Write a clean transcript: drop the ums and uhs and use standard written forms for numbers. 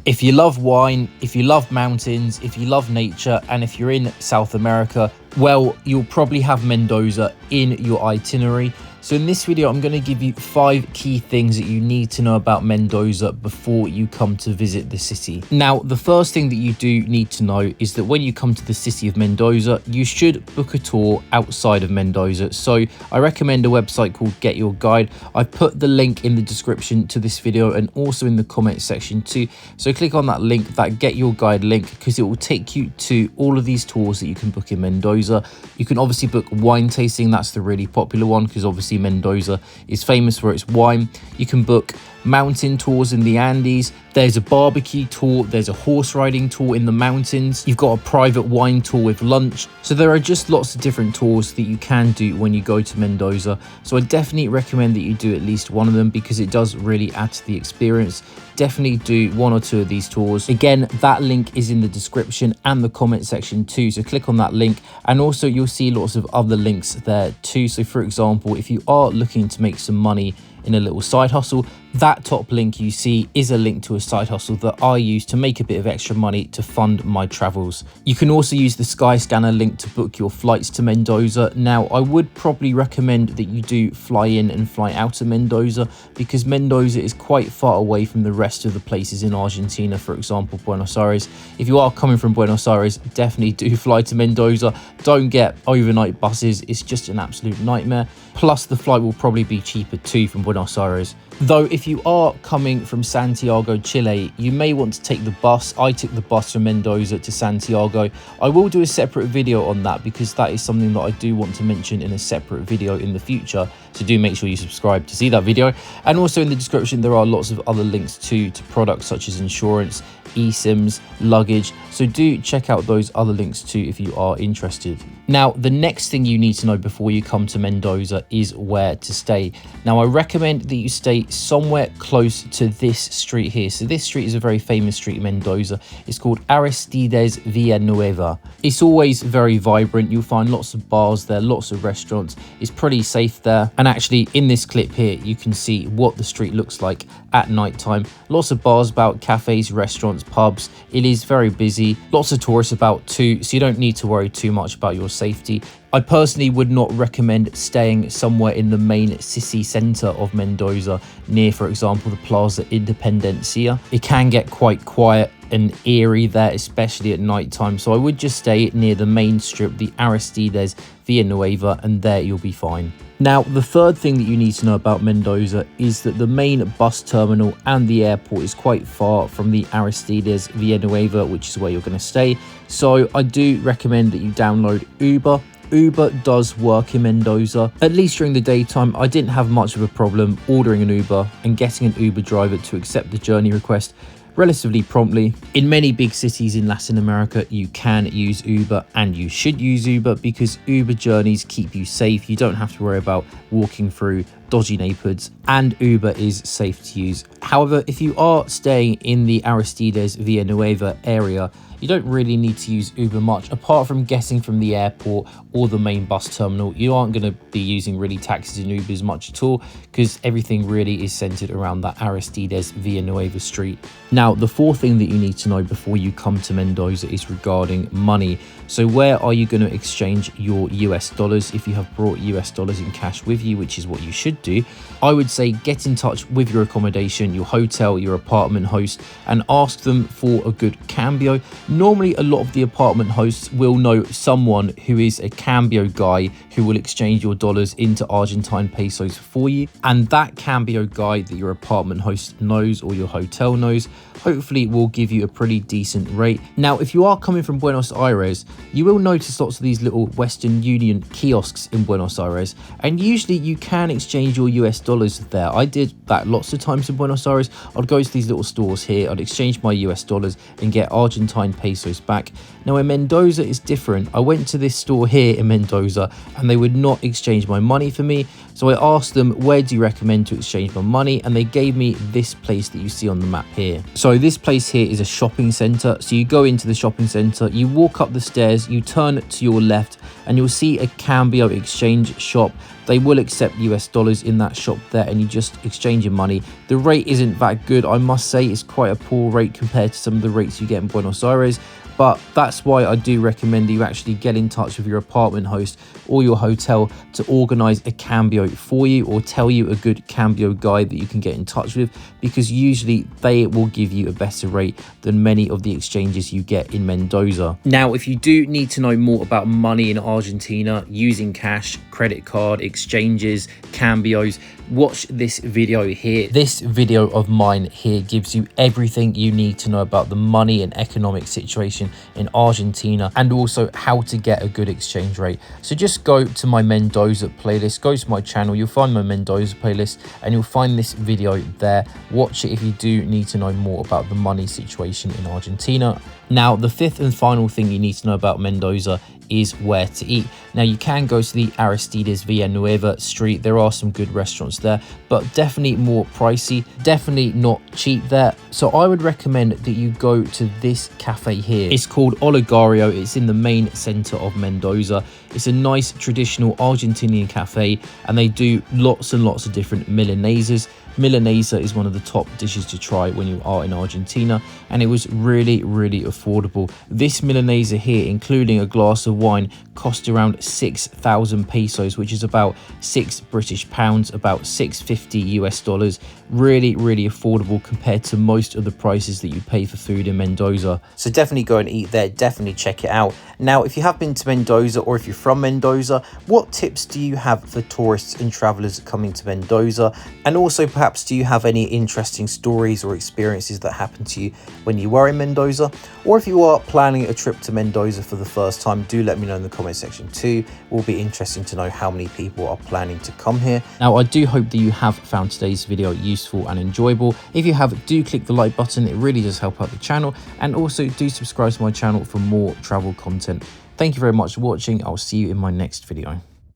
If you love wine, if you love mountains, if you love nature, and if you're in South America, well, you'll probably have Mendoza in your itinerary. So in this video, I'm going to give you 5 key things that you need to know about Mendoza before you come to visit the city. Now, the first thing that you do need to know is that when you come to the city of Mendoza, you should book a tour outside of Mendoza. So I recommend a website called Get Your Guide. I've put the link in the description to this video and also in the comment section too. So click on that link, that Get Your Guide link, because it will take you to all of these tours that you can book in Mendoza. You can obviously book wine tasting. That's the really popular one because obviously Mendoza is famous for its wine. You can book mountain tours in the Andes. There's a barbecue tour, there's a horse riding tour in the mountains, you've got a private wine tour with lunch. So there are just lots of different tours that you can do when you go to Mendoza. So I definitely recommend that you do at least one of them because it does really add to the experience. Definitely do 1 or 2 of these tours. Again, that link is in the description and the comment section too, so click on that link, and also you'll see lots of other links there too. So for example, if you are looking to make some money in a little side hustle, that top link you see is a link to a side hustle that I use to make a bit of extra money to fund my travels. You can also use the Skyscanner link to book your flights to Mendoza. Now, I would probably recommend that you do fly in and fly out of Mendoza because Mendoza is quite far away from the rest of the places in Argentina, for example, Buenos Aires. If you are coming from Buenos Aires, definitely do fly to Mendoza. Don't get overnight buses, it's just an absolute nightmare. Plus, the flight will probably be cheaper too from Buenos Aires. Though if you are coming from Santiago, Chile, you may want to take the bus. I took the bus from Mendoza to Santiago. I will do a separate video on that because that is something that I do want to mention in a separate video in the future. So do make sure you subscribe to see that video. And also in the description, there are lots of other links to products such as insurance, eSIMs, luggage. So do check out those other links too if you are interested. Now, the next thing you need to know before you come to Mendoza is where to stay. Now, I recommend that you stay somewhere close to this street here. So this street is a very famous street in Mendoza. It's called Aristides Villanueva. It's always very vibrant. You'll find lots of bars there, lots of restaurants. It's pretty safe there. And actually in this clip here, you can see what the street looks like at night time. Lots of bars about, cafes, restaurants, pubs. It is very busy. Lots of tourists about too, so you don't need to worry too much about your safety. I personally would not recommend staying somewhere in the main city center of Mendoza near, for example, the Plaza Independencia. It can get quite quiet and eerie there, especially at night time. So I would just stay near the main strip, the Aristides Villanueva, and there you'll be fine. Now, the third thing that you need to know about Mendoza is that the main bus terminal and the airport is quite far from the Aristides Villanueva, which is where you're going to stay. So I do recommend that you download Uber. Uber does work in Mendoza, at least during the daytime. I didn't have much of a problem ordering an Uber and getting an Uber driver to accept the journey request relatively promptly. In many big cities in Latin America, you can use Uber, and you should use Uber because Uber journeys keep you safe. You don't have to worry about walking through dodgy neighborhoods, and Uber is safe to use. However, if you are staying in the Aristides Villanueva area, you don't really need to use Uber much apart from getting from the airport or the main bus terminal. You aren't going to be using really taxis and Ubers much at all because everything really is centered around that Aristides Villanueva street. Now, the fourth thing that you need to know before you come to Mendoza is regarding money. So where are you going to exchange your US dollars? If you have brought US dollars in cash with you, which is what you should do, I would say get in touch with your accommodation, your hotel, your apartment host, and ask them for a good cambio. Normally, a lot of the apartment hosts will know someone who is a cambio guy who will exchange your dollars into Argentine pesos for you. And that cambio guy that your apartment host knows or your hotel knows, hopefully will give you a pretty decent rate. Now, if you are coming from Buenos Aires, you will notice lots of these little Western Union kiosks in Buenos Aires, and usually you can exchange your US dollars there. I did that lots of times in Buenos Aires. I'd go to these little stores here, I'd exchange my US dollars and get Argentine pesos back. Now in Mendoza it's different. I went to this store here in Mendoza and they would not exchange my money for me. So I asked them, where do you recommend to exchange my money? And they gave me this place that you see on the map here. So this place here is a shopping center. So you go into the shopping center, you walk up the stairs stairs, you turn to your left and you'll see a Cambio exchange shop. They will accept US dollars in that shop there, and you just exchange your money. The rate isn't that good, I must say. It's quite a poor rate compared to some of the rates you get in Buenos Aires. But that's why I do recommend that you actually get in touch with your apartment host or your hotel to organize a Cambio for you, or tell you a good Cambio guide that you can get in touch with, because usually they will give you a better rate than many of the exchanges you get in Mendoza. Now, if you do need to know more about money in Argentina, using cash, credit card, exchanges, Cambios, watch this video here. This video of mine here gives you everything you need to know about the money and economic situation in Argentina, and also how to get a good exchange rate. So just go to my Mendoza playlist, go to my channel, you'll find my Mendoza playlist and you'll find this video there. Watch it if you do need to know more about the money situation in Argentina. Now, the fifth and final thing you need to know about Mendoza is where to eat. Now, you can go to the Aristides Villanueva street. There are some good restaurants there, but definitely more pricey, definitely not cheap there. So I would recommend that you go to this cafe here. It's called Oligario. It's in the main center of Mendoza. It's a nice traditional Argentinian cafe, and they do lots and lots of different Milanesas. Milanesa is one of the top dishes to try when you are in Argentina, and it was really affordable. This Milanesa here, including a glass of wine, cost around 6,000 pesos, which is about £6 about $6.50 US dollars. Really affordable compared to most of the prices that you pay for food in Mendoza. So definitely go and eat there, definitely check it out. Now, if you have been to Mendoza, or if you're from Mendoza, what tips do you have for tourists and travelers coming to Mendoza? And also, perhaps, do you have any interesting stories or experiences that happened to you when you were in Mendoza? Or if you are planning a trip to Mendoza for the first time, do let me know in the comment section too. It will be interesting to know how many people are planning to come here. Now, I do hope that you have found today's video useful and enjoyable. If you have, do click the like button. It really does help out the channel. And also do subscribe to my channel for more travel content. Thank you very much for watching. I'll see you in my next video.